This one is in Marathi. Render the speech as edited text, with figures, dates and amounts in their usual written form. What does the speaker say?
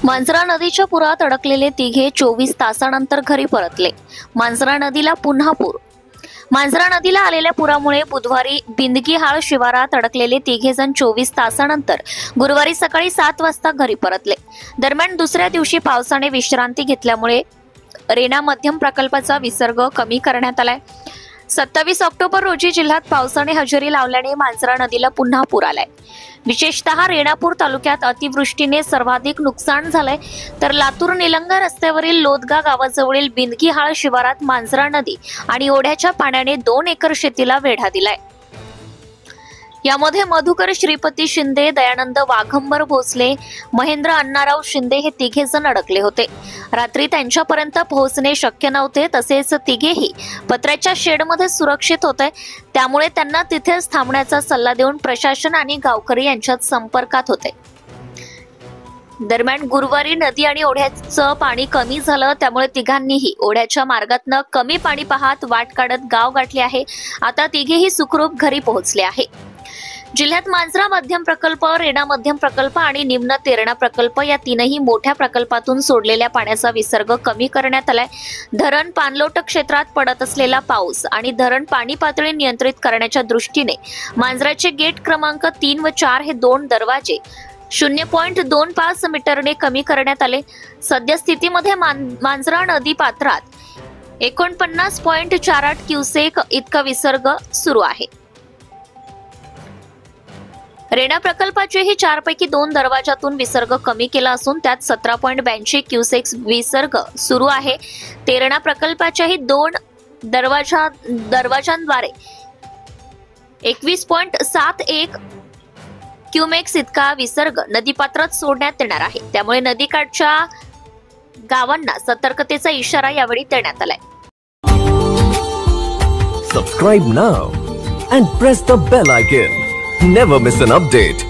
मांजरा नदीच्या पुरात अडकलेले तिघे 24 तासानंतर घरी परतले. मांजरा नदीला पुन्हा पूर. मांजरा नदीला आलेल्या पुरामुळे बुधवारी बिंदगीहाळ शिवारात अडकलेले तिघे जण 24 तासानंतर गुरुवारी सकाळी 7 वाजता घरी परतले. दरम्यान दुसऱ्या दिवशी पावसाने विश्रांती घेतल्यामुळे रेणा मध्यम प्रकल्पाचा विसर्ग कमी करण्यात आलाय. 27 ऑक्टोबर रोजी जिल्ह्यात पावसाने हजेरी लावल्याने मांजरा नदीला पुन्हा पूर आलाय. विशेषतः रेणापूर तालुक्यात अतिवृष्टीने सर्वाधिक नुकसान झालंय, तर लातूर निलंगा रस्त्यावरील लोदगा गावाजवळील बिंदगीहाळ शिवारात मांजरा नदी आणि ओढ्याच्या पाण्याने 2 एकर शेतीला वेढा दिलाय. यामध्ये मधुकर श्रीपती शिंदे, दयानंद वाघंबर भोसले, महेंद्र अण्णाराव शिंदे हे तिघे जण अडकले होते. रात्री त्यांच्यापर्यंत पोहोचणे शक्य नव्हते. तसेच तिघेही पत्र्याच्या शेडमध्ये सुरक्षित होते. त्यामुळे त्यांना तिथेच थांबण्याचा सल्ला देऊन प्रशासन आणि गावकरी यांच्यात संपर्कात होते. दरम्यान गुरुवारी नदी आणि ओढ्याचं पाणी कमी झालं, त्यामुळे तिघांनीही ओढ्याच्या मार्गातनं कमी पाणी पाहत वाट काढत गाव गाठले आहे. आता तिघेही सुखरूप घरी पोहोचले आहे. जिल्ह्यात मांजरा मध्यम प्रकल्प, रेणा मध्यम प्रकल्प आणि निम्न तेरणा प्रकल्प या तीनही मोठ्या प्रकल्पातून सोडलेल्या पाण्याचा विसर्ग कमी करण्यात आलाय. धरण पाणलोट क्षेत्रात पडत असलेला पाऊस आणि धरण पाणी पातळी नियंत्रित करण्याच्या दृष्टीने मांजराचे गेट क्रमांक 3 व 4 हे 2 दरवाजे 0.25 मीटरने कमी करण्यात आले. सद्यस्थितीमध्ये मांजरा नदी पात्रात 49.48 क्युसेक इतका विसर्ग सुरू आहे. रेणा प्रकल्पाचेही 4 पैकी 2 दरवाजातून विसर्ग कमी केला असून त्यात 17.82 क्युसेक्स विसर्ग सुरू आहे. तेरणा प्रकल्पाच्याही 2 दरवाजांद्वारे 21.71 क्युमेक्स इतका विसर्ग नदीपात्रात सोडण्यात येणार आहे. त्यामुळे नदीकाठच्या गावांना सतर्कतेचा इशारा यावेळी देण्यात आलाय. Subscribe now and press the bell icon. Never miss an update.